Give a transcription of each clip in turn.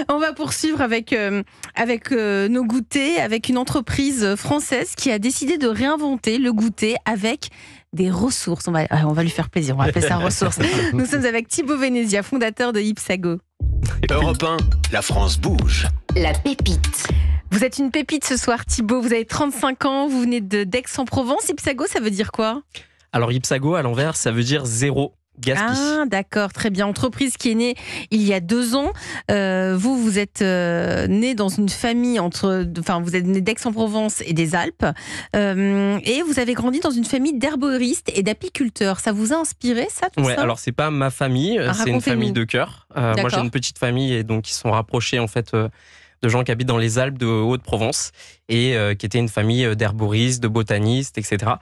On va poursuivre avec nos goûters, avec une entreprise française qui a décidé de réinventer le goûter avec des ressources. On va lui faire plaisir, on va appeler ça ressources. Nous sommes avec Thibaut Venezia, fondateur de Ipsago. Europe 1, la France bouge. La pépite. Vous êtes une pépite ce soir, Thibaut. Vous avez 35 ans, vous venez d'Aix-en-Provence. Ipsago, ça veut dire quoi ? Alors Ipsago, à l'envers, ça veut dire zéro gaspille. Ah, d'accord, très bien. Entreprise qui est née il y a 2 ans. Vous êtes né dans une famille vous êtes né d'Aix-en-Provence et des Alpes. Et vous avez grandi dans une famille d'herboristes et d'apiculteurs. Ça vous a inspiré, ça, tout ça ? Alors c'est pas ma famille, c'est une famille de cœur. Moi, j'ai une petite famille et donc ils sont rapprochés en fait de gens qui habitent dans les Alpes de Haute-Provence et qui étaient une famille d'herboristes, de botanistes, etc.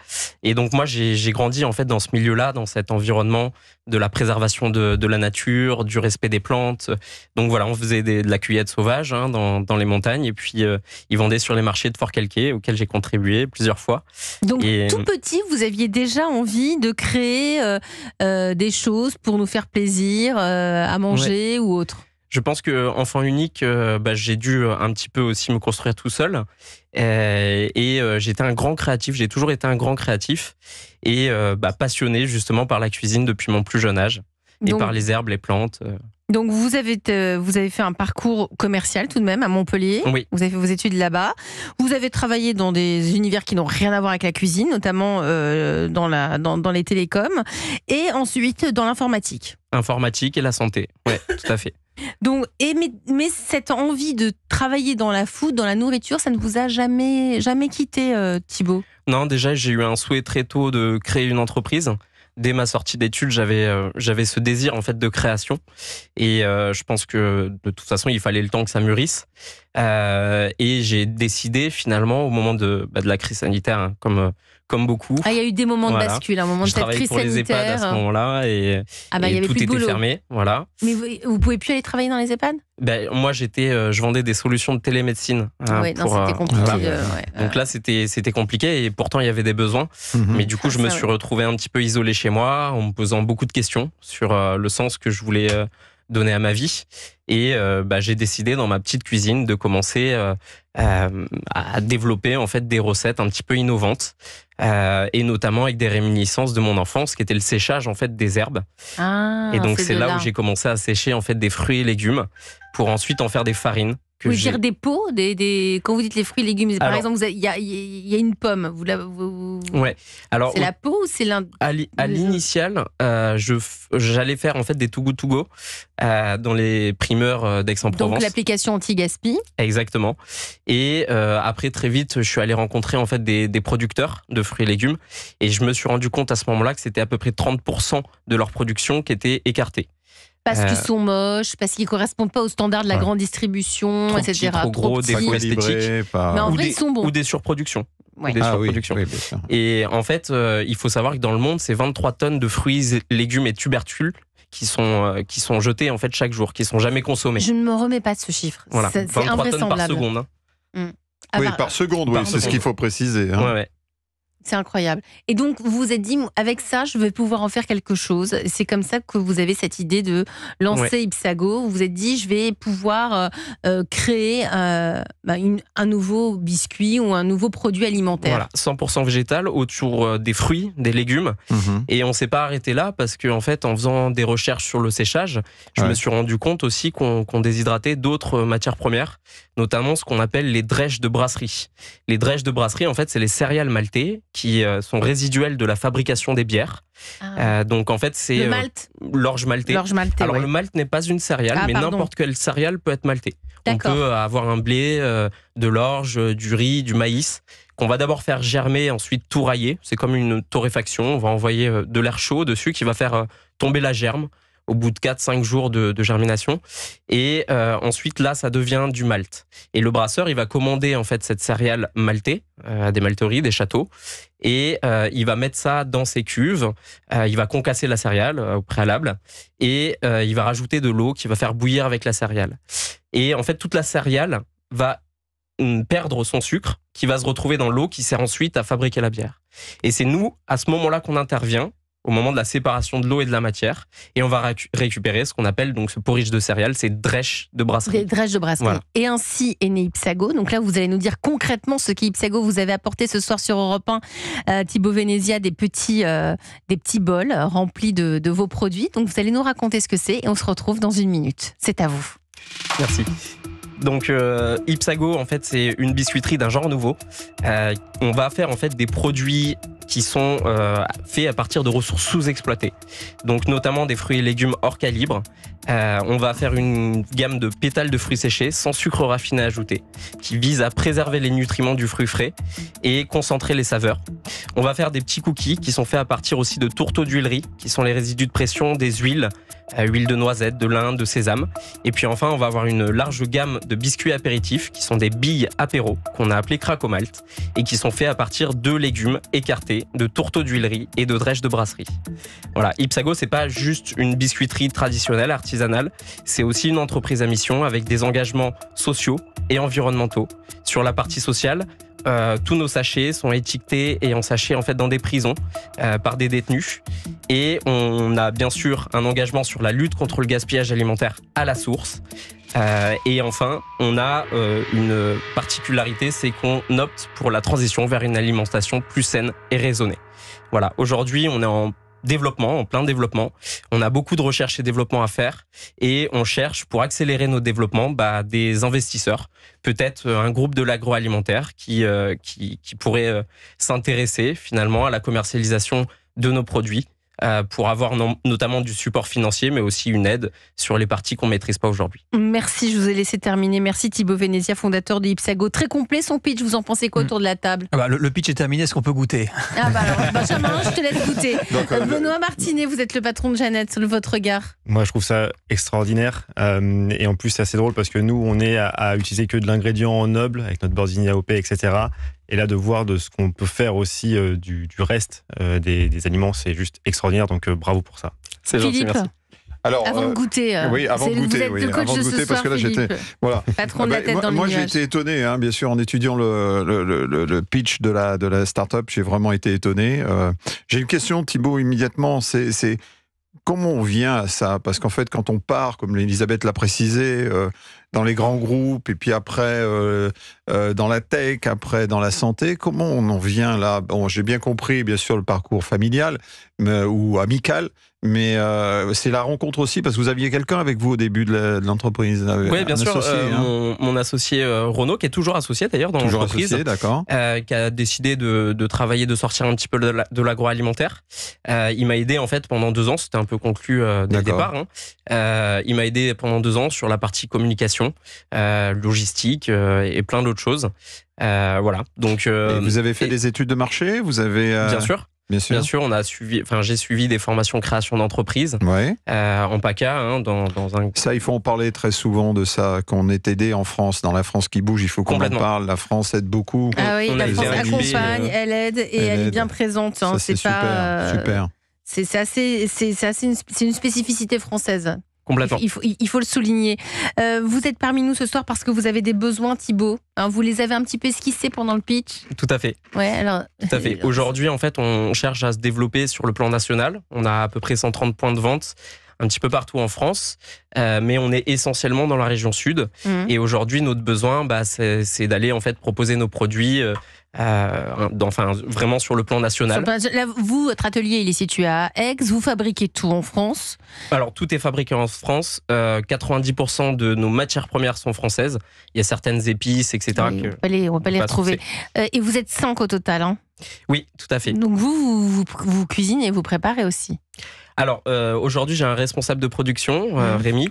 Et donc moi, j'ai grandi en fait dans ce milieu-là, dans cet environnement de la préservation de la nature, du respect des plantes. Donc voilà, on faisait de la cueillette sauvage dans les montagnes et puis ils vendaient sur les marchés de Fort-Calquier auxquels j'ai contribué plusieurs fois. Donc tout petit, vous aviez déjà envie de créer des choses pour nous faire plaisir, à manger ou autre ? Je pense qu'enfant unique, j'ai dû un petit peu aussi me construire tout seul. Et j'étais un grand créatif, j'ai toujours été un grand créatif. Et passionné justement par la cuisine depuis mon plus jeune âge. Et par les herbes, les plantes. Donc vous avez fait un parcours commercial tout de même à Montpellier. Oui. Vous avez fait vos études là-bas. Vous avez travaillé dans des univers qui n'ont rien à voir avec la cuisine, notamment dans les télécoms. Et ensuite dans l'informatique. Informatique et la santé, ouais, tout à fait. Donc, mais cette envie de travailler dans la food, dans la nourriture, ça ne vous a jamais quitté, Thibaut ? Non, déjà, j'ai eu un souhait très tôt de créer une entreprise. Dès ma sortie d'études, j'avais ce désir en fait de création. Et je pense que de toute façon, il fallait le temps que ça mûrisse. Et j'ai décidé finalement au moment de la crise sanitaire, hein, comme beaucoup. Ah, il y a eu des moments de bascule, un moment de cette crise sanitaire. Je travaillais pour les EHPAD à ce moment-là et il y avait tout plus de était boulot. fermé. Voilà. Mais vous pouvez plus aller travailler dans les EHPAD ? Moi, je vendais des solutions de télémédecine. C'était compliqué. Donc là, c'était compliqué et pourtant il y avait des besoins. Mais du coup, je me suis retrouvé un petit peu isolé chez moi, en me posant beaucoup de questions sur le sens que je voulais donner à ma vie. Et j'ai décidé dans ma petite cuisine de commencer à développer en fait des recettes un petit peu innovantes et notamment avec des réminiscences de mon enfance qui était le séchage en fait des herbes. Et donc c'est là où j'ai commencé à sécher en fait des fruits et légumes pour ensuite en faire des farines. Vous voulez dire des pots, quand vous dites les fruits et légumes, par exemple, il y a une pomme. Ouais. Alors, c'est la peau ou c'est à l'initiale, j'allais faire en fait des Too Good To Go dans les primeurs d'Aix-en-Provence. Donc l'application anti-gaspi. Exactement. Et après très vite, je suis allé rencontrer en fait des producteurs de fruits et légumes et je me suis rendu compte à ce moment-là que c'était à peu près 30% de leur production qui était écartée. Parce qu'ils sont moches, parce qu'ils ne correspondent pas aux standards de la grande distribution, trop etc. Trop gros, des faux esthétiques. Mais en vrai, ils sont bons. Ou des surproductions. Ouais. Des surproductions. Oui, bien sûr. Et en fait, il faut savoir que dans le monde, c'est 23 tonnes de fruits, légumes et tubercules qui sont jetés en fait chaque jour, qui ne sont jamais consommés. Je ne me remets pas de ce chiffre. Voilà. C'est 23 invraisemblable. tonnes par seconde. Par seconde, c'est ce qu'il faut préciser. Hein. Ouais. C'est incroyable. Et donc, vous vous êtes dit, avec ça, je vais pouvoir en faire quelque chose. C'est comme ça que vous avez cette idée de lancer Ipsago. Vous vous êtes dit, je vais pouvoir créer un nouveau biscuit ou un nouveau produit alimentaire. Voilà, 100% végétal autour des fruits, des légumes. Et on ne s'est pas arrêté là parce qu'en fait, en faisant des recherches sur le séchage, je me suis rendu compte aussi qu'on déshydratait d'autres matières premières, notamment ce qu'on appelle les drèches de brasserie. Les drèches de brasserie, en fait, c'est les céréales maltées qui sont résiduelles de la fabrication des bières. Donc en fait, c'est l'orge maltée. Alors le malt n'est pas une céréale, mais n'importe quelle céréale peut être maltée. On peut avoir un blé, de l'orge, du riz, du maïs, qu'on va d'abord faire germer, ensuite tourrailler. C'est comme une torréfaction. On va envoyer de l'air chaud dessus qui va faire tomber la germe au bout de 4-5 jours de germination. Et ensuite, là, ça devient du malt. Et le brasseur, il va commander en fait cette céréale maltée à des malteries, des châteaux. Et il va mettre ça dans ses cuves. Il va concasser la céréale au préalable. Et il va rajouter de l'eau qui va faire bouillir avec la céréale. Et en fait, toute la céréale va perdre son sucre qui va se retrouver dans l'eau qui sert ensuite à fabriquer la bière. Et c'est nous, à ce moment-là, qu'on intervient au moment de la séparation de l'eau et de la matière. Et on va récupérer ce qu'on appelle donc ce porridge de céréales, ces drèches de brasserie. Des drèches de brasserie. Voilà. Et ainsi est né Ipsago. Donc là, vous allez nous dire concrètement ce qu'est Ipsago. Vous avez apporté ce soir sur Europe 1, Thibaut Venezia, des petits bols remplis de vos produits. Donc vous allez nous raconter ce que c'est et on se retrouve dans 1 minute. C'est à vous. Merci. Donc Ipsago, en fait, c'est une biscuiterie d'un genre nouveau. On va faire en fait des produits qui sont faits à partir de ressources sous-exploitées. Donc notamment des fruits et légumes hors calibre. On va faire une gamme de pétales de fruits séchés sans sucre raffiné ajouté, qui vise à préserver les nutriments du fruit frais et concentrer les saveurs. On va faire des petits cookies qui sont faits à partir aussi de tourteaux d'huilerie, qui sont les résidus de pression des huiles, huile de noisette, de lin, de sésame. Et puis enfin, on va avoir une large gamme de biscuits apéritifs qui sont des billes apéro, qu'on a appelées crack au malt, et qui sont faits à partir de légumes écartés, de tourteaux d'huilerie et de drèches de brasserie. Voilà, Ipsago, c'est pas juste une biscuiterie traditionnelle, artisanale, c'est aussi une entreprise à mission avec des engagements sociaux et environnementaux. Sur la partie sociale, tous nos sachets sont étiquetés et en sachets en fait dans des prisons par des détenus. Et on a bien sûr un engagement sur la lutte contre le gaspillage alimentaire à la source. Et enfin, on a une particularité, c'est qu'on opte pour la transition vers une alimentation plus saine et raisonnée. Voilà, aujourd'hui, on est en plein développement. On a beaucoup de recherche et développement à faire et on cherche pour accélérer nos développements des investisseurs, peut-être un groupe de l'agroalimentaire qui pourrait s'intéresser finalement à la commercialisation de nos produits pour avoir notamment du support financier, mais aussi une aide sur les parties qu'on ne maîtrise pas aujourd'hui. Merci, je vous ai laissé terminer. Merci Thibaut Venezia, fondateur de Ipsago. Très complet son pitch, vous en pensez quoi autour de la table? Le pitch est terminé, est-ce qu'on peut goûter? Alors, Benjamin, je te laisse goûter. Benoît Martinet, vous êtes le patron de Jeannette, votre regard? Moi, je trouve ça extraordinaire. Et en plus, c'est assez drôle parce que nous, on est à utiliser que de l'ingrédient noble, avec notre beurre AOP, etc. Et là, de voir de ce qu'on peut faire aussi du reste des aliments, c'est juste extraordinaire. Donc, bravo pour ça. C'est gentil, merci. Alors, avant de goûter, oui, avant de goûter, parce que là j'étais, voilà. Patron de la tête dans le moi nuage. j'ai été étonné, hein, bien sûr, en étudiant le pitch de la start-up, j'ai vraiment été étonné. J'ai une question, Thibaut, immédiatement, c'est comment on vient à ça? Parce qu'en fait, quand on part, comme Elisabeth l'a précisé, dans les grands groupes, et puis après dans la tech, après dans la santé, comment on en vient là? Bon, j'ai bien compris, bien sûr, le parcours familial ou amical, mais c'est la rencontre aussi, parce que vous aviez quelqu'un avec vous au début de l'entreprise. Oui, bien sûr. Mon associé Renaud, qui est toujours associé d'ailleurs dans l'entreprise, d'accord. Qui a décidé de travailler, de sortir un petit peu de l'agroalimentaire. Il m'a aidé en fait pendant 2 ans, c'était un peu conclu dès le départ. Il m'a aidé pendant 2 ans sur la partie communication, logistique et plein d'autres choses. Voilà. Donc, vous avez fait des études de marché? Vous avez Bien sûr. Bien sûr, j'ai suivi des formations création d'entreprise en PACA. Ça, il faut en parler très souvent de ça, qu'on est aidé en France, dans la France qui bouge, il faut qu'on en parle. La France aide beaucoup. Ah oui, la France accompagne, elle aide et elle est bien présente. Ça, c'est super. C'est une spécificité française. Complètement. Il faut le souligner. Vous êtes parmi nous ce soir parce que vous avez des besoins, Thibaut. Vous les avez un petit peu esquissés pendant le pitch. Tout à fait. Ouais, alors. Tout à fait. Aujourd'hui, en fait, on cherche à se développer sur le plan national. On a à peu près 130 points de vente un petit peu partout en France, mais on est essentiellement dans la région sud. Et aujourd'hui, notre besoin, c'est d'aller en fait proposer nos produits. Vraiment sur le plan national. Là, vous, votre atelier, il est situé à Aix. Vous fabriquez tout en France? Alors, tout est fabriqué en France. 90% de nos matières premières sont françaises. Il y a certaines épices, etc. Oui, on va pas les retrouver. Et vous êtes 5 au total, hein? Oui, tout à fait. Donc vous cuisinez et vous préparez aussi? Alors, aujourd'hui, j'ai un responsable de production, Rémi,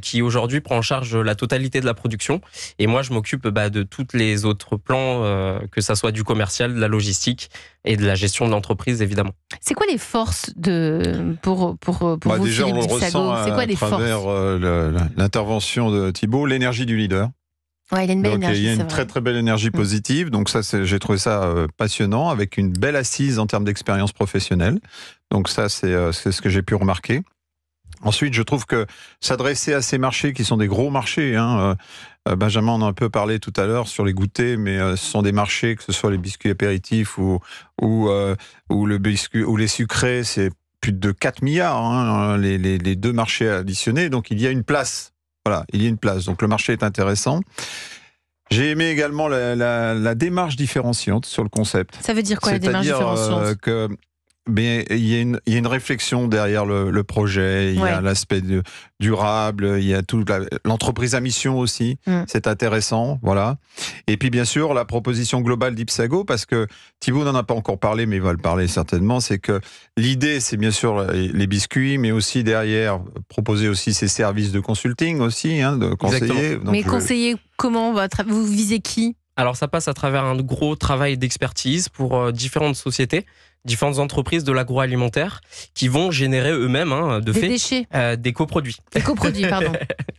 qui aujourd'hui prend en charge la totalité de la production. Et moi, je m'occupe de tous les autres plans, que ça soit du commercial, de la logistique et de la gestion de l'entreprise, évidemment. C'est quoi les forces pour vous, déjà, Philippe Ipsago? C'est quoi les forces? À travers l'intervention de Thibaut, l'énergie du leader. Ouais, il y a une belle énergie. Il y a une très très belle énergie positive. Donc ça, j'ai trouvé ça passionnant, avec une belle assise en termes d'expérience professionnelle. Donc ça, c'est ce que j'ai pu remarquer. Ensuite, je trouve que s'adresser à ces marchés qui sont des gros marchés, Benjamin en a un peu parlé tout à l'heure sur les goûters, mais ce sont des marchés, que ce soit les biscuits apéritifs ou le biscuit ou les sucrés, c'est plus de 4 milliards, les deux marchés additionnés. Donc il y a une place. Voilà, il y a une place. Donc le marché est intéressant. J'ai aimé également la démarche différenciante sur le concept. Ça veut dire quoi, la démarche différenciante? Mais il y a une réflexion derrière le projet, il y a l'aspect durable, il y a toute l'entreprise à mission aussi, c'est intéressant, voilà. Et puis bien sûr, la proposition globale d'Ipsago, parce que Thibaut n'en a pas encore parlé, mais il va le parler certainement, c'est que l'idée, c'est bien sûr les biscuits, mais aussi derrière, proposer aussi ces services de consulting aussi, de conseiller. Donc, mais conseiller comment? Vous visez qui? Alors ça passe à travers un gros travail d'expertise pour différentes sociétés, différentes entreprises de l'agroalimentaire qui vont générer eux-mêmes des déchets, des coproduits. Des coproduits, pardon.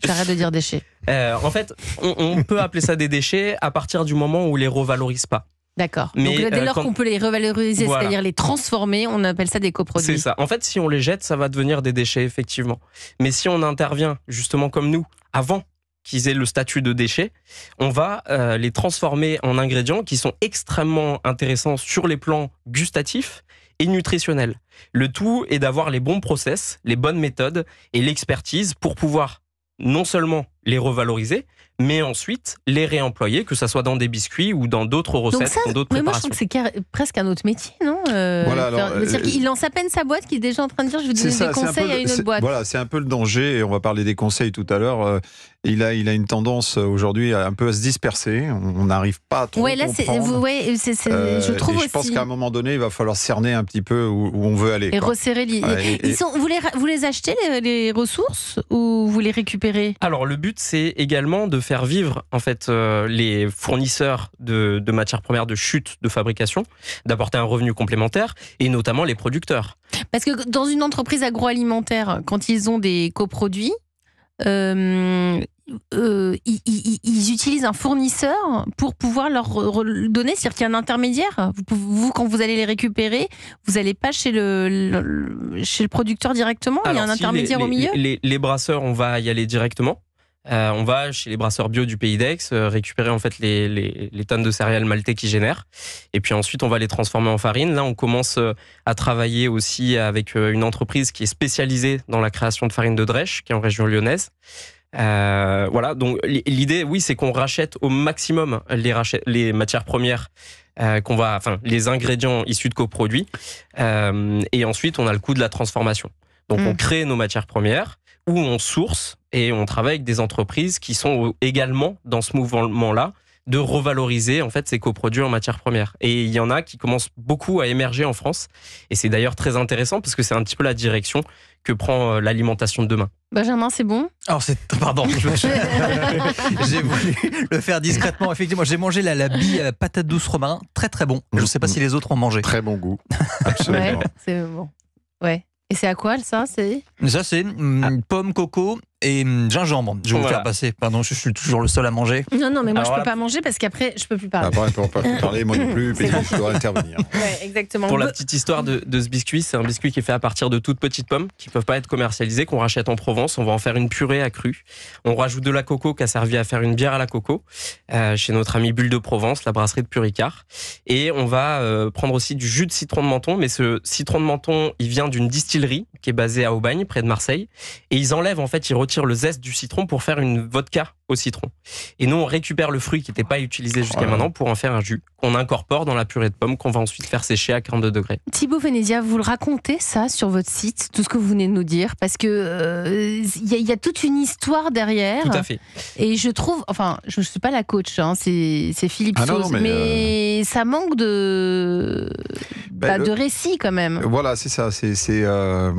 J'arrête de dire déchets. En fait, on peut appeler ça des déchets à partir du moment où on les revalorise pas. D'accord. Donc dès lors qu'on peut les revaloriser, voilà, c'est-à-dire les transformer, on appelle ça des coproduits. C'est ça. En fait, si on les jette, ça va devenir des déchets, effectivement. Mais si on intervient, justement comme nous, avant qu'ils aient le statut de déchets, on va les transformer en ingrédients qui sont extrêmement intéressants sur les plans gustatifs et nutritionnels. Le tout est d'avoir les bons process, les bonnes méthodes et l'expertise pour pouvoir non seulement les revaloriser, mais ensuite les réemployer, que ça soit dans des biscuits ou dans d'autres recettes, dans d'autres mais moi, préparations. je trouve que c'est presque un autre métier, non? Voilà, alors, il lance à peine sa boîte, qu'il est déjà en train de dire je vais donner des conseils à une autre boîte. Voilà, c'est un peu le danger, et on va parler des conseils tout à l'heure. Il a une tendance aujourd'hui un peu à se disperser. On n'arrive pas à trop comprendre. Je trouve aussi. Je pense qu'à un moment donné, il va falloir cerner un petit peu où on veut aller. Et resserrer vous les achetez, les ressources, ou vous les récupérez? Alors le but, c'est également de faire vivre en fait les fournisseurs de matières premières de chute de fabrication, d'apporter un revenu complémentaire, et notamment les producteurs. Parce que dans une entreprise agroalimentaire, quand ils ont des coproduits, ils utilisent un fournisseur pour pouvoir leur donner, c'est-à-dire qu'il y a un intermédiaire. Vous, quand vous allez les récupérer, vous n'allez pas chez le producteur directement. Alors, il y a un intermédiaire au milieu. Les brasseurs, on va y aller directement. On va chez les brasseurs bio du Pays d'Aix récupérer en fait les tonnes de céréales maltais qu'ils génèrent, et puis ensuite on va les transformer en farine. Là, on commence à travailler aussi avec une entreprise qui est spécialisée dans la création de farine de Drèche, qui est en région lyonnaise. Voilà, donc l'idée, oui, c'est qu'on rachète au maximum les matières premières, les ingrédients issus de coproduits, et ensuite on a le coût de la transformation. Donc on crée nos matières premières, où on source, et on travaille avec des entreprises qui sont également dans ce mouvement-là de revaloriser en fait ces coproduits en matières premières. Et il y en a qui commencent beaucoup à émerger en France, et c'est d'ailleurs très intéressant parce que c'est un petit peu la direction que prend l'alimentation de demain. Benjamin, c'est bon? Alors pardon, j'ai voulu le faire discrètement. Effectivement, j'ai mangé la bille à la patate douce romarin, très très bon. Je ne sais pas si les autres ont mangé. Très bon goût, absolument. Ouais, c'est bon. Ouais. Et c'est à quoi ça? Ça c'est pomme, coco et gingembre. Je vais vous faire passer. Pardon, je suis toujours le seul à manger. Non, mais moi je peux pas manger parce qu'après je peux plus parler. Après, on peut pas parler, moi non plus, je dois intervenir. Ouais, exactement. Pour la petite histoire de ce biscuit, c'est un biscuit qui est fait à partir de toutes petites pommes qui peuvent pas être commercialisées, qu'on rachète en Provence. On va en faire une purée accrue. On rajoute de la coco qui a servi à faire une bière à la coco chez notre ami Bulle de Provence, la brasserie de Puricard. Et on va prendre aussi du jus de citron de Menton, mais ce citron de Menton, il vient d'une distillerie qui est basée à Aubagne, près de Marseille. Et ils retirent le zeste du citron pour faire une vodka au citron. Et nous, on récupère le fruit qui n'était pas utilisé jusqu'à maintenant pour en faire un jus qu'on incorpore dans la purée de pommes qu'on va ensuite faire sécher à 42 degrés. Thibaut Venezia, vous le racontez ça sur votre site, tout ce que vous venez de nous dire, parce que y a toute une histoire derrière. Tout à fait. Et je trouve, enfin, je ne suis pas la coach, c'est Philippe Sauze, mais ça manque de récit quand même. Voilà, c'est ça.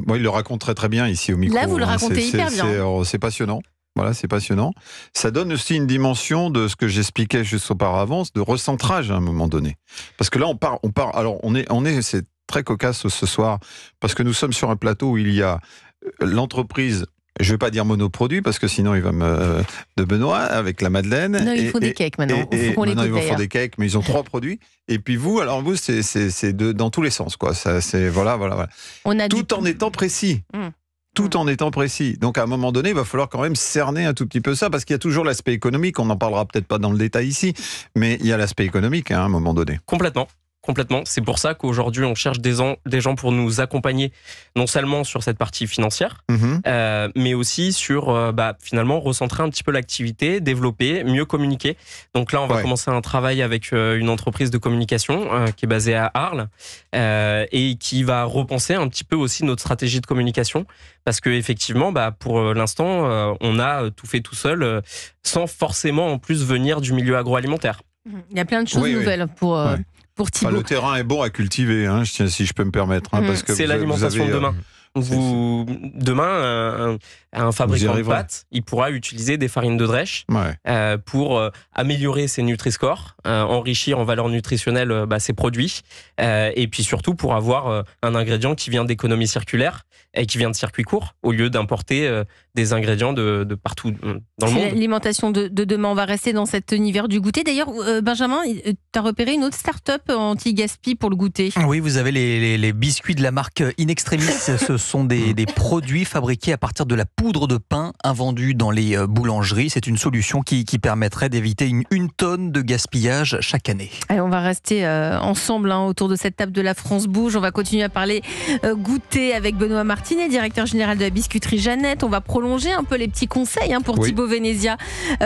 Moi, il le raconte très très bien ici au micro. Là, vous le racontez hyper bien. C'est passionnant. Voilà, c'est passionnant. Ça donne aussi une dimension de ce que j'expliquais juste auparavant, de recentrage à un moment donné. Parce que là, on part. Alors, c'est très cocasse ce soir, parce que nous sommes sur un plateau où il y a l'entreprise. Je ne vais pas dire monoproduit, parce que sinon il va de Benoît avec la Madeleine. Non, ils font des cakes maintenant. Maintenant, ils vont faire des cakes, mais ils ont 3 produits. Et puis vous, c'est dans tous les sens, quoi. Ça, c'est voilà. On a tout en étant précis. tout en étant précis. Donc à un moment donné, il va falloir quand même cerner un tout petit peu ça, parce qu'il y a toujours l'aspect économique, on n'en parlera peut-être pas dans le détail ici, mais il y a l'aspect économique à un moment donné. Complètement. C'est pour ça qu'aujourd'hui, on cherche des gens pour nous accompagner, non seulement sur cette partie financière, mais aussi sur, finalement, recentrer un petit peu l'activité, développer, mieux communiquer. Donc là, on va commencer un travail avec une entreprise de communication qui est basée à Arles et qui va repenser un petit peu aussi notre stratégie de communication. Parce que effectivement, pour l'instant, on a tout fait tout seul, sans forcément en plus venir du milieu agroalimentaire. Il y a plein de choses nouvelles pour Thibaut. Le terrain est bon à cultiver, si je peux me permettre. Parce que c'est l'alimentation de demain. Demain, un fabricant de pâtes, il pourra utiliser des farines de drèche pour améliorer ses Nutri-Score, enrichir en valeur nutritionnelle ses produits, et puis surtout pour avoir un ingrédient qui vient d'économie circulaire et qui vient de circuit court, au lieu d'importer des ingrédients de partout dans le monde. L'alimentation de demain, on va rester dans cet univers du goûter. D'ailleurs, Benjamin, tu as repéré une autre start-up anti-gaspi pour le goûter. Oui, vous avez les biscuits de la marque In Extremis. Ce sont des produits fabriqués à partir de la poudre de pain invendue dans les boulangeries. C'est une solution qui permettrait d'éviter une tonne de gaspillage chaque année. Allez, on va rester ensemble autour de cette table de La France Bouge. On va continuer à parler goûter avec Benoît Martinet, directeur général de la biscuiterie Jeannette. On va prolonger un peu les petits conseils pour Thibaut Venezia,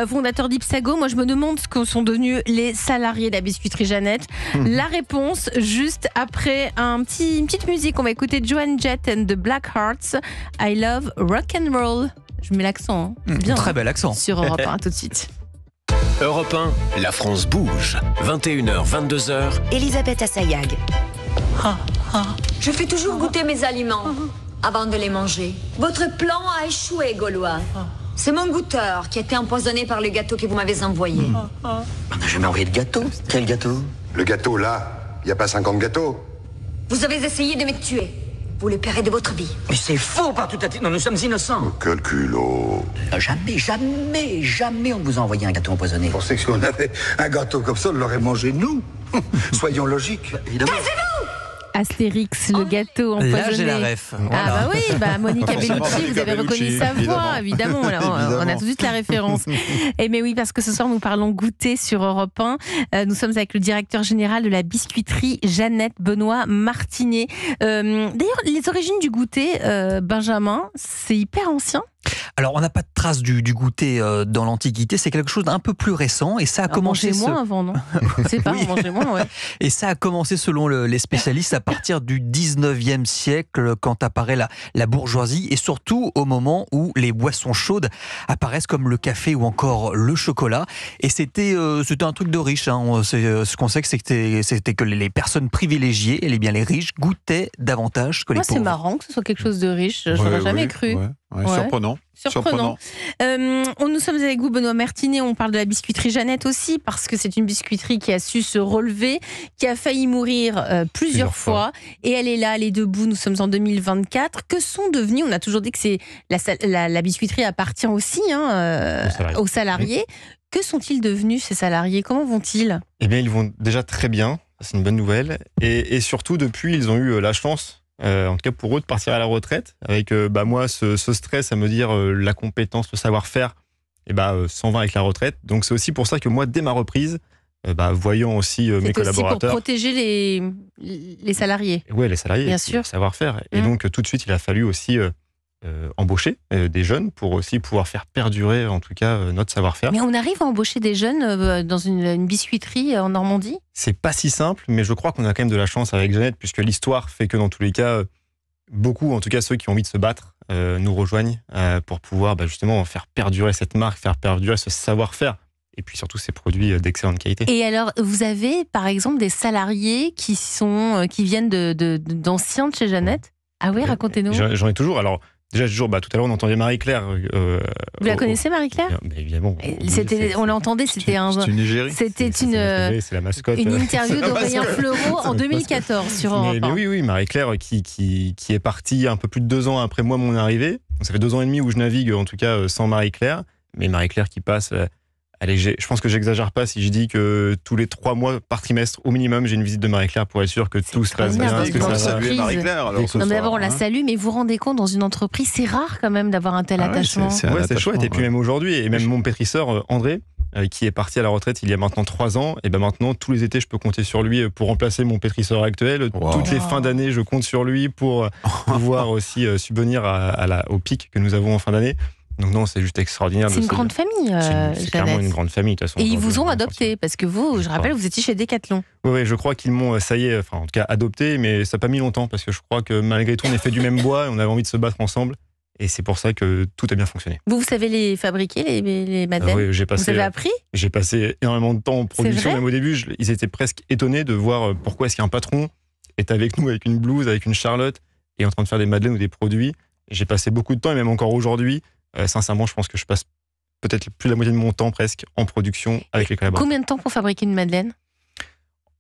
fondateur d'Ipsago. Moi, je me demande ce que sont devenus les salariés de la biscuiterie Jeannette. La réponse juste après une petite musique. On va écouter Joan Jett and the Black Hearts. I love rock and roll. Je mets l'accent. Bien. Très bel accent. Sur Europe 1, tout de suite. Europe 1, la France bouge. 21h, 22h. Elisabeth Assayag. Je fais toujours goûter mes aliments avant de les manger. Votre plan a échoué, Gaulois. C'est mon goûteur qui a été empoisonné par le gâteau que vous m'avez envoyé. On n'a jamais envoyé de gâteau. Quel gâteau? Le gâteau, là, il n'y a pas 50 gâteaux. Vous avez essayé de me tuer. Vous le paierez de votre vie. Mais c'est faux par toute la tête. Non, nous sommes innocents. Quel culot. Jamais on vous a envoyé un gâteau empoisonné. Vous pensez que si on avait un gâteau comme ça, on l'aurait mangé nous? Soyons logiques. Évidemment. Astérix, le gâteau empoisonné. Là, j'ai la ref. Voilà. Oui, Monica Bellucci, vous avez reconnu sa voix, évidemment. On a tout de suite la référence. Mais oui, parce que ce soir, nous parlons goûter sur Europe 1. Nous sommes avec le directeur général de la biscuiterie Jeannette, Benoît Martinet. D'ailleurs, les origines du goûter, Benjamin, c'est hyper ancien. Alors, on n'a pas de trace du goûter dans l'Antiquité, c'est quelque chose d'un peu plus récent et ça a commencé... Manger moins avant, non? C'est pas, manger moins, ouais. Et ça a commencé, selon les spécialistes, à partir du 19e siècle, quand apparaît la bourgeoisie et surtout au moment où les boissons chaudes apparaissent comme le café ou encore le chocolat. Et c'était un truc de riche. Ce qu'on sait, c'était que les personnes privilégiées, les riches, goûtaient davantage que les pauvres. C'est marrant que ce soit quelque chose de riche, j'aurais jamais cru. Surprenant. Nous sommes avec vous, Benoît Martinet. On parle de la biscuiterie Jeannette aussi, parce que c'est une biscuiterie qui a su se relever, qui a failli mourir plusieurs fois. Et elle est là, elle est debout. Nous sommes en 2024. Que sont devenus, on a toujours dit que la biscuiterie appartient aussi aux salariés. Que sont-ils devenus, ces salariés? Comment vont-ils? Eh bien, ils vont déjà très bien. C'est une bonne nouvelle. Et surtout, depuis, ils ont eu la chance, en tout cas pour eux, de partir à la retraite avec moi ce stress à me dire la compétence, le savoir-faire, s'en va avec la retraite. Donc c'est aussi pour ça que moi, dès ma reprise, voyant aussi mes collaborateurs... C'est pour protéger les salariés. Oui, les salariés, bien sûr. Le savoir-faire. Et donc tout de suite, il a fallu aussi embaucher des jeunes pour aussi pouvoir faire perdurer en tout cas notre savoir-faire. Mais on arrive à embaucher des jeunes dans une biscuiterie en Normandie? C'est pas si simple, mais je crois qu'on a quand même de la chance avec Jeannette, puisque l'histoire fait que dans tous les cas, beaucoup, en tout cas ceux qui ont envie de se battre, nous rejoignent pour pouvoir justement faire perdurer cette marque, faire perdurer ce savoir-faire. Et puis surtout ces produits d'excellente qualité. Et alors, vous avez par exemple des salariés qui viennent d'anciens de chez Jeannette? Ah oui, racontez-nous. J'en ai toujours. Alors, déjà, tout à l'heure, on entendait Marie-Claire. Vous la connaissez, Marie-Claire? Évidemment. On l'entendait, c'était une égérie. C'était c'est la mascotte. Une interview d'Aurélien Fleureau en 2014 sur Europe 1. Mais oui, Marie-Claire qui est partie un peu plus de 2 ans après moi, mon arrivée. Donc, ça fait 2 ans et demi où je navigue, en tout cas, sans Marie-Claire. Mais Marie-Claire qui passe Allez, je pense que j'exagère pas si je dis que tous les 3 mois par trimestre, au minimum, j'ai une visite de Marie-Claire pour être sûr que tout se passe bien. extraordinaire, Que parce ça que va. Saluer Marie-Claire. Alors, ce Non, mais soir, d'abord, on la hein. salue, mais vous vous rendez compte, dans une entreprise, c'est rare quand même d'avoir un tel Ah ouais, attachement. c'est un Ouais, c'est attachement, chouette. Et puis ouais. même aujourd'hui, et même mon pétrisseur André, qui est parti à la retraite il y a maintenant 3 ans, et ben maintenant tous les étés je peux compter sur lui pour remplacer mon pétrisseur actuel. Wow. Toutes les fins d'année je compte sur lui pour pouvoir aussi subvenir au pic que nous avons en fin d'année. Donc non, c'est juste extraordinaire. C'est une grande famille, C'est clairement Jeannette. une grande famille de toute façon. Et ils vous aujourd'hui, ont on adopté, parce que vous, je rappelle, vous étiez chez Decathlon. Oui, je crois qu'ils m'ont, ça y est, enfin en tout cas adopté, mais ça n'a pas mis longtemps parce que je crois que malgré tout on est fait du même bois et on avait envie de se battre ensemble. Et c'est pour ça que tout a bien fonctionné. Vous savez les fabriquer, les madeleines Oui, Vous avez appris j'ai passé énormément de temps en production, vrai même au début, ils étaient presque étonnés de voir pourquoi est-ce qu'un patron est avec nous avec une blouse, avec une charlotte et en train de faire des madeleines ou des produits. Et j'ai passé beaucoup de temps et même encore aujourd'hui, sincèrement, je pense que je passe peut-être plus de la moitié de mon temps presque en production avec les collaborateurs. Combien de temps pour fabriquer une madeleine?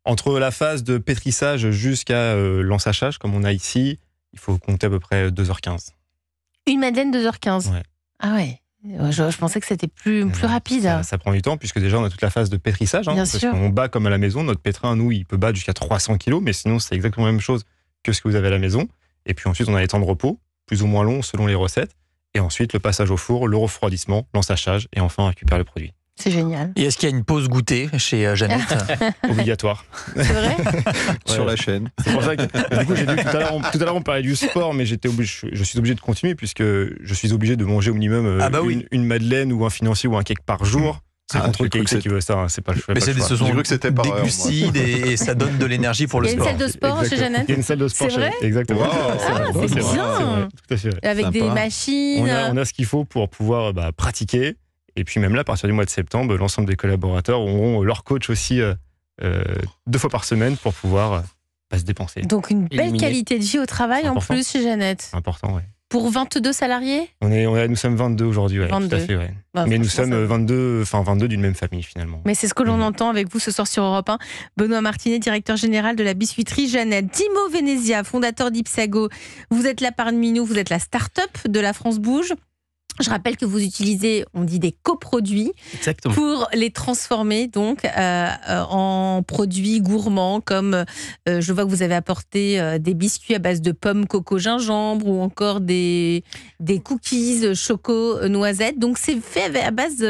Entre la phase de pétrissage jusqu'à l'ensachage, comme on a ici, il faut compter à peu près 2h15. Une madeleine, 2h15. Ouais. Ah ouais. Je pensais que c'était plus rapide. Ça prend du temps puisque déjà on a toute la phase de pétrissage. Bien parce sûr. qu'on bat comme à la maison. Notre pétrin, nous, il peut battre jusqu'à 300 kilos, mais sinon c'est exactement la même chose que ce que vous avez à la maison. Et puis ensuite on a les temps de repos, plus ou moins longs selon les recettes. Et ensuite le passage au four, le refroidissement, l'ensachage et enfin on récupère le produit. C'est génial. Et est-ce qu'il y a une pause goûter chez Jeannette? Obligatoire. C'est vrai? Sur la chaîne. C'est pour ça que du coup j'ai vu tout à l'heure on parlait du sport, mais je suis obligé de continuer puisque je suis obligé de manger au minimum une madeleine ou un financier ou un cake par jour. C'est le contrôle qualité qui veut ça, hein, c'est pas le choix. Mais ce sont J'ai cru que c'était par des heure, moi. glucides et ça donne de l'énergie pour le Il y a une sport. salle de sport chez Jeannette? Il y a une salle de sport C'est vrai? Exactement. Wow. C'est vrai, bien. c'est vrai, tout à fait. Avec Sympa. des machines. On a ce qu'il faut pour pouvoir pratiquer. Et puis même là, à partir du mois de septembre, l'ensemble des collaborateurs auront leur coach aussi 2 fois par semaine pour pouvoir se dépenser. Donc une belle Éliminer. qualité de vie au travail C'est en important. plus chez Jeannette. C'est important, ouais. Pour 22 salariés? Nous sommes 22 aujourd'hui, ouais, 22. tout à fait, ouais. Bah, Mais nous franchement, sommes ça- 22 d'une même famille finalement. Mais c'est ce que l'on Mhm. entend avec vous ce soir sur Europe 1. Benoît Martinet, directeur général de la biscuiterie Jeannette. Timo Venezia, fondateur d'Ipsago. Vous êtes là parmi nous, vous êtes la start-up de La France Bouge. Je rappelle que vous utilisez, on dit des coproduits, Exactement. pour les transformer donc en produits gourmands comme je vois que vous avez apporté des biscuits à base de pommes, coco, gingembre ou encore des cookies choco noisettes. Donc c'est fait à base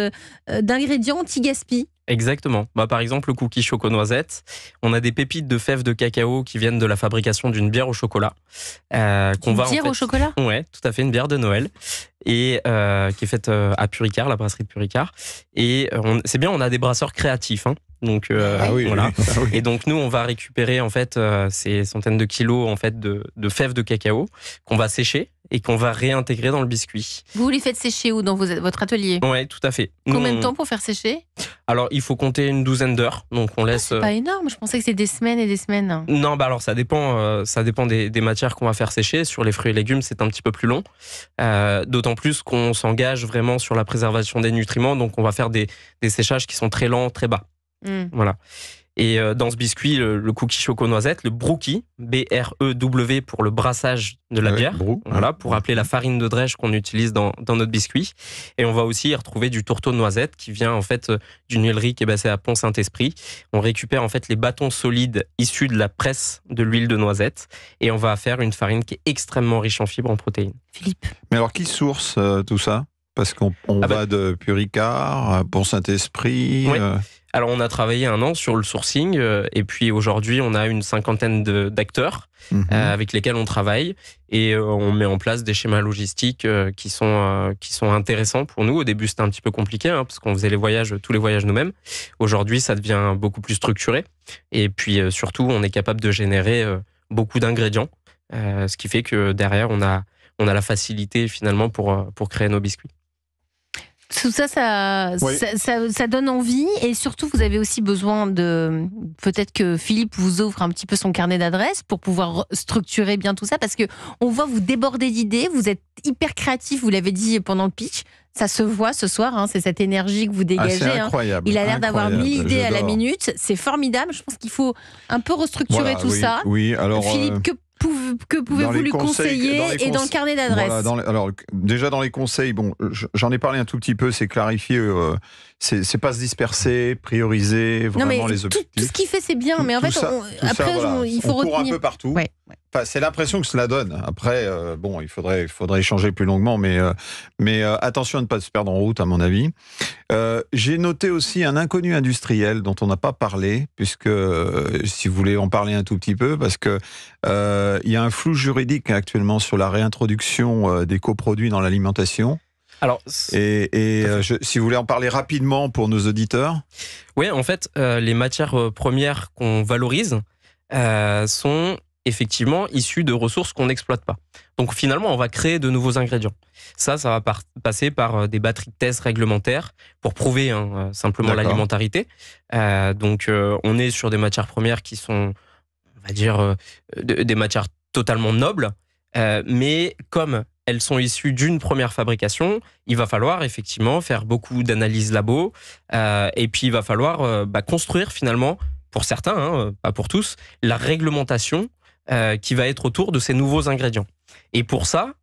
d'ingrédients anti-gaspi. Exactement. Par exemple, le cookie choco noisette, on a des pépites de fèves de cacao qui viennent de la fabrication d'une bière au chocolat. Une bière au chocolat? Ouais, tout à fait, une bière de Noël. Et qui est faite à Puricard, la brasserie de Puricard. Et c'est bien, on a des brasseurs créatifs. Hein. Donc, Ah oui, voilà. oui. Ah oui. Et donc, nous, on va récupérer en fait ces centaines de kilos en fait, de fèves de cacao qu'on va sécher et qu'on va réintégrer dans le biscuit. Vous les faites sécher où dans votre atelier? Ouais, tout à fait. Nous, Combien de temps pour faire sécher? Alors, il faut compter une douzaine d'heures. Donc, on laisse. C'est pas énorme, je pensais que c'était des semaines et des semaines. Non, alors ça dépend des matières qu'on va faire sécher. Sur les fruits et légumes, c'est un petit peu plus long. D'autant plus qu'on s'engage vraiment sur la préservation des nutriments. Donc, on va faire des séchages qui sont très lents, très bas. Voilà. Et dans ce biscuit, le cookie choco noisette, le brookie, B-R-E-W pour le brassage de la bière. Voilà, pour rappeler la farine de drèche qu'on utilise dans notre biscuit. Et on va aussi y retrouver du tourteau de noisette qui vient en fait d'une huilerie qui est basée à Pont-Saint-Esprit. On récupère en fait les bâtons solides issus de la presse de l'huile de noisette et on va faire une farine qui est extrêmement riche en fibres, en protéines. Philippe. Mais alors, qui source tout ça? Parce qu'on va de Puricard à Pont-Saint-Esprit. Ouais. Alors, on a travaillé 1 an sur le sourcing et puis aujourd'hui, on a une 50aine d'acteurs avec lesquels on travaille et on met en place des schémas logistiques qui sont intéressants pour nous. Au début, c'était un petit peu compliqué parce qu'on faisait tous les voyages nous-mêmes. Aujourd'hui, ça devient beaucoup plus structuré et puis surtout, on est capable de générer beaucoup d'ingrédients, ce qui fait que derrière, on a la facilité finalement pour créer nos biscuits. Tout ça, ça donne envie et surtout, vous avez aussi besoin de... Peut-être que Philippe vous ouvre un petit peu son carnet d'adresses pour pouvoir structurer bien tout ça parce que on voit vous déborder d'idées, vous êtes hyper créatif, vous l'avez dit pendant le pitch. Ça se voit ce soir, c'est cette énergie que vous dégagez. C'est incroyable. Il a l'air d'avoir 1000 idées à la J'adore. minute, c'est formidable. Je pense qu'il faut un peu restructurer tout ça. Oui, alors... Philippe, que pouvez-vous lui conseiller et dans le carnet d'adresses? Alors, déjà dans les conseils, bon, j'en ai parlé un tout petit peu, c'est clarifier c'est pas se disperser, prioriser vraiment les objectifs. Tout ce qu'il fait, c'est bien, mais en fait, après, il faut retenir. On court un peu partout. Ouais. Enfin, c'est l'impression que cela donne. Après, bon, il faudrait échanger plus longuement, mais attention à ne pas se perdre en route, à mon avis. J'ai noté aussi un inconnu industriel dont on n'a pas parlé, puisque si vous voulez en parler un tout petit peu, parce que il y a un flou juridique actuellement sur la réintroduction des coproduits dans l'alimentation. Alors, si vous voulez en parler rapidement pour nos auditeurs. Oui, en fait, les matières premières qu'on valorise sont effectivement issues de ressources qu'on n'exploite pas. Donc finalement, on va créer de nouveaux ingrédients. Ça va passer par des batteries de tests réglementaires pour prouver simplement l'alimentarité. Donc on est sur des matières premières qui sont, on va dire, des matières totalement nobles, mais comme elles sont issues d'une première fabrication, il va falloir effectivement faire beaucoup d'analyses labo, et puis il va falloir construire finalement, pour certains, pas pour tous, la réglementation qui va être autour de ces nouveaux ingrédients. Et pour ça,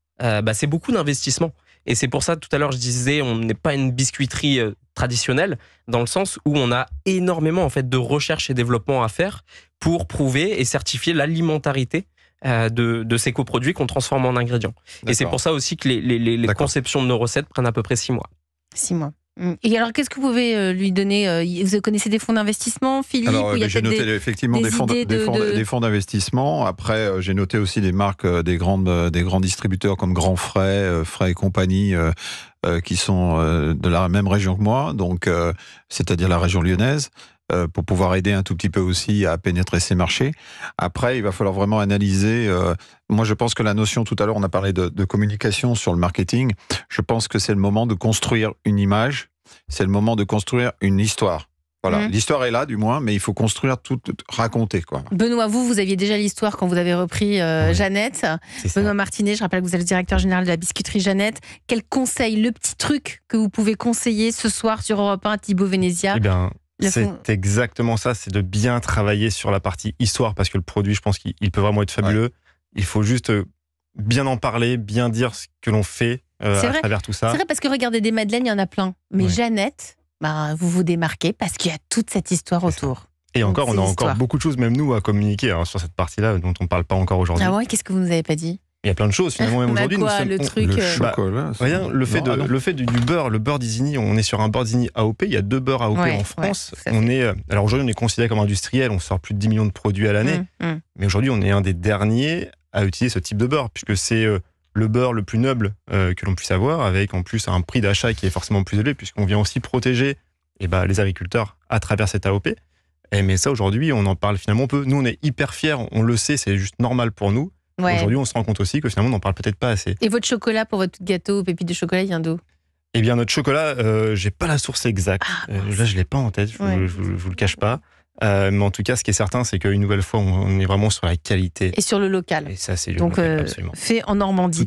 c'est beaucoup d'investissement. Et c'est pour ça, tout à l'heure, je disais, on n'est pas une biscuiterie traditionnelle, dans le sens où on a énormément en fait, de recherche et développement à faire pour prouver et certifier l'alimentarité de ces coproduits qu'on transforme en ingrédients. Et c'est pour ça aussi que les conceptions de nos recettes prennent à peu près 6 mois. 6 mois. Et alors, qu'est-ce que vous pouvez lui donner? Vous connaissez des fonds d'investissement, Philippe? Alors, j'ai noté effectivement des fonds d'investissement. Après, j'ai noté aussi des marques, des grands distributeurs comme Grand Frais, Frais et compagnie, qui sont de la même région que moi, donc c'est-à-dire la région lyonnaise, pour pouvoir aider un tout petit peu aussi à pénétrer ces marchés. Après, il va falloir vraiment analyser. Moi, je pense que la notion, tout à l'heure, on a parlé de communication sur le marketing. Je pense que c'est le moment de construire une image, c'est le moment de construire une histoire. Voilà, l'histoire est là, du moins, mais il faut construire tout, raconter, quoi. Benoît, vous aviez déjà l'histoire quand vous avez repris Jeannette. Benoît Martinet, je rappelle que vous êtes le directeur général de la biscuiterie Jeannette. Quel conseil, le petit truc que vous pouvez conseiller ce soir sur Europe 1 à Thibaut Venezia? C'est exactement ça, c'est de bien travailler sur la partie histoire, parce que le produit, je pense qu'il peut vraiment être fabuleux. Il faut juste bien en parler, bien dire ce que l'on fait à travers tout ça. C'est vrai, parce que regardez, des madeleines, il y en a plein. Mais Jeannette, vous vous démarquez parce qu'il y a toute cette histoire autour. Et donc, encore, on a encore beaucoup de choses, même nous, à communiquer sur cette partie-là, dont on ne parle pas encore aujourd'hui. Ah ouais, qu'est-ce que vous nous avez pas dit? Il y a plein de choses finalement, même aujourd'hui. Le chocolat. Le fait du beurre, le beurre d'Isigny, on est sur un beurre d'Isigny AOP. Il y a 2 beurres AOP en France. Alors aujourd'hui, on est considéré comme industriel, on sort plus de 10 millions de produits à l'année. Mais aujourd'hui, on est un des derniers à utiliser ce type de beurre, puisque c'est le beurre le plus noble que l'on puisse avoir, avec en plus un prix d'achat qui est forcément plus élevé, puisqu'on vient aussi protéger les agriculteurs à travers cet AOP. Mais ça, aujourd'hui, on en parle finalement peu. Nous, on est hyper fiers, on le sait, c'est juste normal pour nous. Aujourd'hui, on se rend compte aussi que finalement, on n'en parle peut-être pas assez. Et votre chocolat pour votre gâteau, pépites de chocolat, il vient d'où? Eh bien, notre chocolat, j'ai pas la source exacte. Là, je l'ai pas en tête, je vous le cache pas. Mais en tout cas, ce qui est certain, c'est qu'une nouvelle fois, on est vraiment sur la qualité. Et sur le local. Et ça, c'est donc, local, absolument. Fait en Normandie.